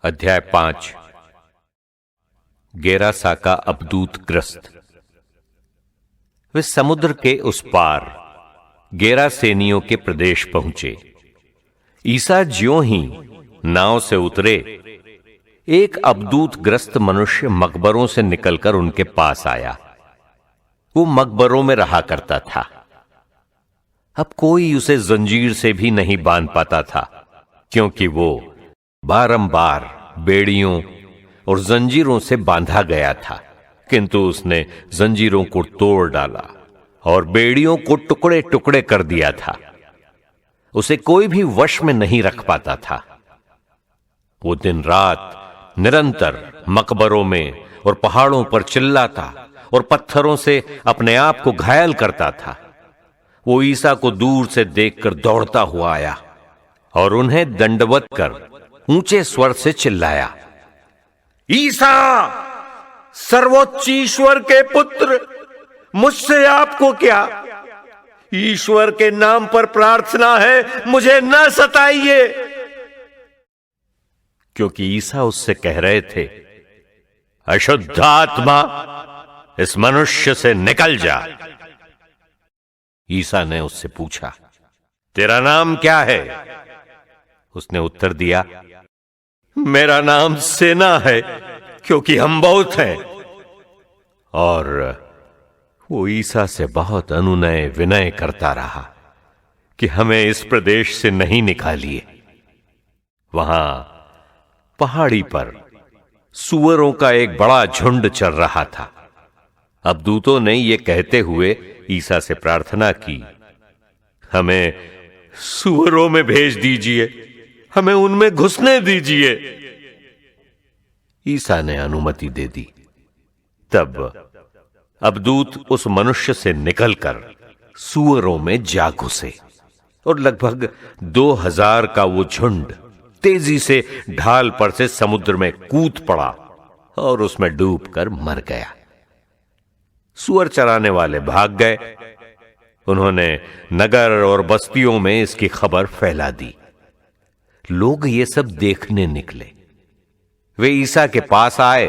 अध्याय 5। गेरासा का अबदूत ग्रस्त। वे समुद्र के उस पार गेरासेनियों के प्रदेश पहुंचे। ईसा ज्यों ही नाव से उतरे, एक अबदूत ग्रस्त मनुष्य मकबरों से निकलकर उनके पास आया। वो मकबरों में रहा करता था। अब कोई उसे जंजीर से भी नहीं बांध पाता था, क्योंकि वो बारंबार बेड़ियों और जंजीरों से बांधा गया था। किंतु उसने जंजीरों को तोड़ डाला और बेड़ियों को टुकड़े टुकड़े कर दिया था। उसे कोई भी वश में नहीं रख पाता था। वो दिन रात निरंतर मकबरों में और पहाड़ों पर चिल्लाता और पत्थरों से अपने आप को घायल करता था। वो ईसा को दूर से देखकर दौड़ता हुआ आया और उन्हें दंडवत कर ऊंचे स्वर से चिल्लाया, ईसा, सर्वोच्च ईश्वर के पुत्र, मुझसे आपको क्या? ईश्वर के नाम पर प्रार्थना है, मुझे न सताइए। क्योंकि ईसा उससे कह रहे थे, अशुद्ध आत्मा, इस मनुष्य से निकल जा। ईसा ने उससे पूछा, तेरा नाम क्या है? उसने उत्तर दिया, मेरा नाम सेना है, क्योंकि हम बहुत हैं। और वो ईसा से बहुत अनुनय विनय करता रहा कि हमें इस प्रदेश से नहीं निकालिए। वहां पहाड़ी पर सूअरों का एक बड़ा झुंड चल रहा था। अबदूतों ने यह कहते हुए ईसा से प्रार्थना की, हमें सूअरों में भेज दीजिए, हमें उनमें घुसने दीजिए। ईसा ने अनुमति दे दी। तब अबदूत उस मनुष्य से निकलकर सूअरों में जा घुसे और लगभग 2000 का वो झुंड तेजी से ढाल पर से समुद्र में कूद पड़ा और उसमें डूबकर मर गया। सूअर चराने वाले भाग गए। उन्होंने नगर और बस्तियों में इसकी खबर फैला दी। लोग ये सब देखने निकले। वे ईसा के पास आए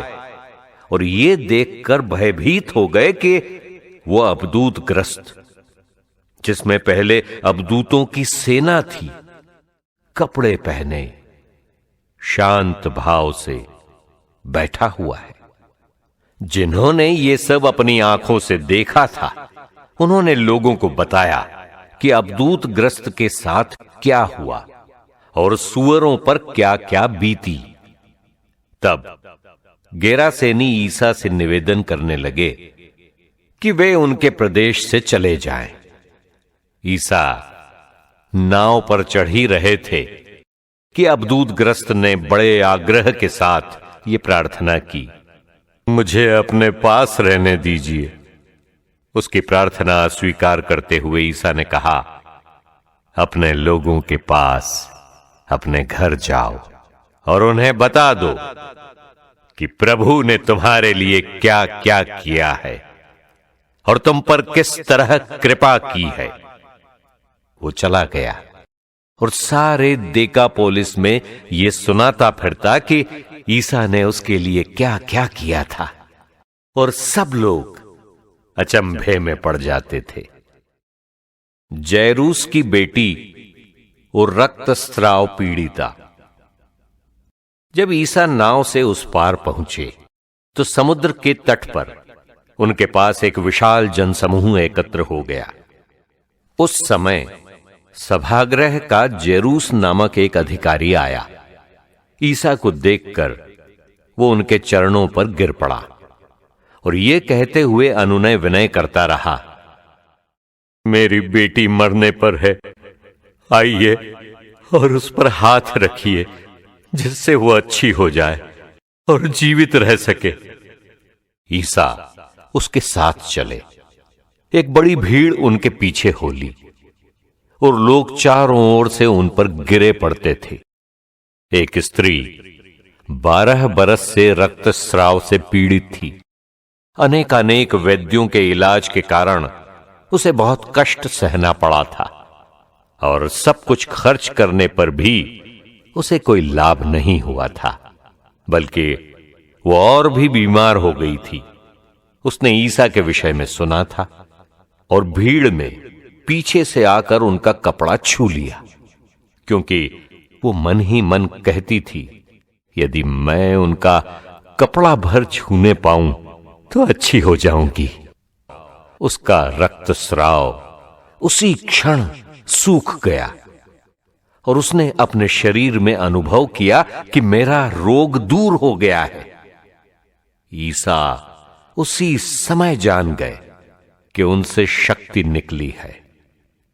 और ये देखकर भयभीत हो गए कि वो अबदूत ग्रस्त, जिसमें पहले अबदूतों की सेना थी, कपड़े पहने शांत भाव से बैठा हुआ है। जिन्होंने ये सब अपनी आंखों से देखा था, उन्होंने लोगों को बताया कि अबदूत ग्रस्त के साथ क्या हुआ और सूअरों पर क्या क्या बीती। तब गेरासेनी ईसा से निवेदन करने लगे कि वे उनके प्रदेश से चले जाएं। ईसा नाव पर चढ़ ही रहे थे कि अबदूत ग्रस्त ने बड़े आग्रह के साथ ये प्रार्थना की, मुझे अपने पास रहने दीजिए। उसकी प्रार्थना स्वीकार करते हुए ईसा ने कहा, अपने लोगों के पास अपने घर जाओ और उन्हें बता दो कि प्रभु ने तुम्हारे लिए क्या क्या किया है और तुम पर किस तरह कृपा की है। वो चला गया और सारे देकापोलिस में यह सुनाता फिरता कि ईसा ने उसके लिए क्या क्या किया था, और सब लोग अचंभे में पड़ जाते थे। जैरूस की बेटी और रक्तस्राव पीड़िता। जब ईसा नाव से उस पार पहुंचे तो समुद्र के तट पर उनके पास एक विशाल जनसमूह एकत्र हो गया। उस समय सभागृह का जैरूस नामक एक अधिकारी आया। ईसा को देखकर वो उनके चरणों पर गिर पड़ा और ये कहते हुए अनुनय विनय करता रहा, मेरी बेटी मरने पर है, आइए और उस पर हाथ रखिए, जिससे वो अच्छी हो जाए और जीवित रह सके। ईसा उसके साथ चले। एक बड़ी भीड़ उनके पीछे हो ली और लोग चारों ओर से उन पर गिरे पड़ते थे। एक स्त्री 12 बरस से रक्तस्राव से पीड़ित थी। अनेक वैद्यों के इलाज के कारण उसे बहुत कष्ट सहना पड़ा था और सब कुछ खर्च करने पर भी उसे कोई लाभ नहीं हुआ था। बल्कि वो और भी बीमार हो गई थी। उसने ईसा के विषय में सुना था और भीड़ में पीछे से आकर उनका कपड़ा छू लिया, क्योंकि वो मन ही मन कहती थी, यदि मैं उनका कपड़ा भर छूने पाऊं तो अच्छी हो जाऊंगी। उसका रक्तस्राव उसी क्षण सूख गया और उसने अपने शरीर में अनुभव किया कि मेरा रोग दूर हो गया है। ईसा उसी समय जान गए कि उनसे शक्ति निकली है।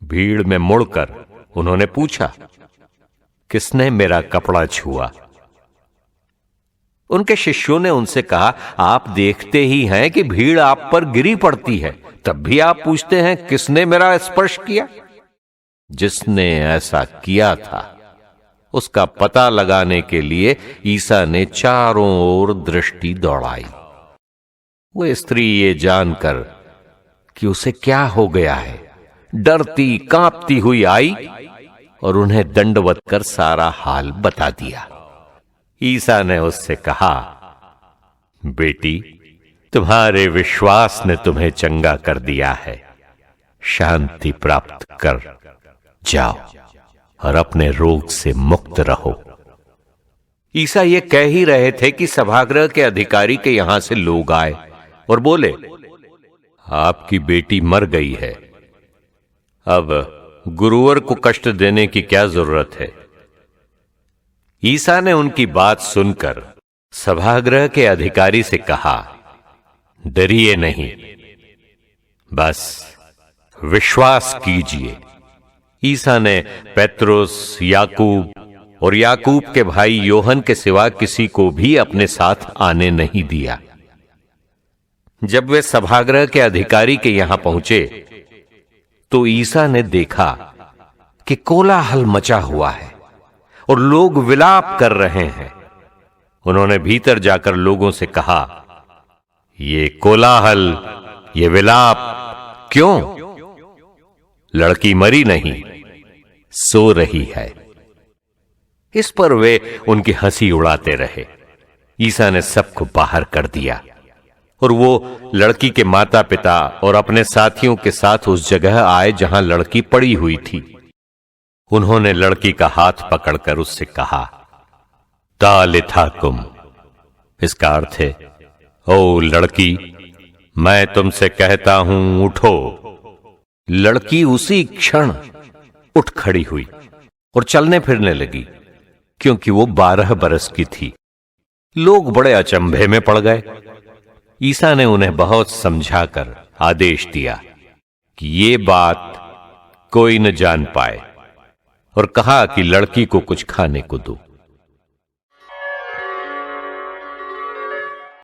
भीड़ में मुड़कर उन्होंने पूछा, किसने मेरा कपड़ा छुआ? उनके शिष्यों ने उनसे कहा, आप देखते ही हैं कि भीड़ आप पर गिरी पड़ती है, तब भी आप पूछते हैं किसने मेरा स्पर्श किया? जिसने ऐसा किया था उसका पता लगाने के लिए ईसा ने चारों ओर दृष्टि दौड़ाई। वो स्त्री ये जानकर कि उसे क्या हो गया है, डरती कांपती हुई आई और उन्हें दंडवत कर सारा हाल बता दिया। ईसा ने उससे कहा, बेटी, तुम्हारे विश्वास ने तुम्हें चंगा कर दिया है, शांति प्राप्त कर जाओ और अपने रोग से मुक्त रहो। ईसा ये कह ही रहे थे कि सभागृह के अधिकारी के यहां से लोग आए और बोले, आपकी बेटी मर गई है, अब गुरुवर को कष्ट देने की क्या जरूरत है? ईसा ने उनकी बात सुनकर सभागृह के अधिकारी से कहा, डरिए नहीं, बस विश्वास कीजिए। ईसा ने पेत्रुस, याकूब और याकूब के भाई योहन के सिवा किसी को भी अपने साथ आने नहीं दिया। जब वे सभागृह के अधिकारी के यहां पहुंचे तो ईसा ने देखा कि कोलाहल मचा हुआ है और लोग विलाप कर रहे हैं। उन्होंने भीतर जाकर लोगों से कहा, ये कोलाहल, ये विलाप क्यों? लड़की मरी नहीं, सो रही है। इस पर वे उनकी हंसी उड़ाते रहे। ईसा ने सबको बाहर कर दिया और वो लड़की के माता पिता और अपने साथियों के साथ उस जगह आए जहां लड़की पड़ी हुई थी। उन्होंने लड़की का हाथ पकड़कर उससे कहा, तालिथा कुम। इसका अर्थ है, ओ लड़की, मैं तुमसे कहता हूं, उठो। लड़की उसी क्षण उठ खड़ी हुई और चलने फिरने लगी, क्योंकि वो 12 बरस की थी। लोग बड़े अचंभे में पड़ गए। ईसा ने उन्हें बहुत समझाकर आदेश दिया कि ये बात कोई न जान पाए और कहा कि लड़की को कुछ खाने को दो।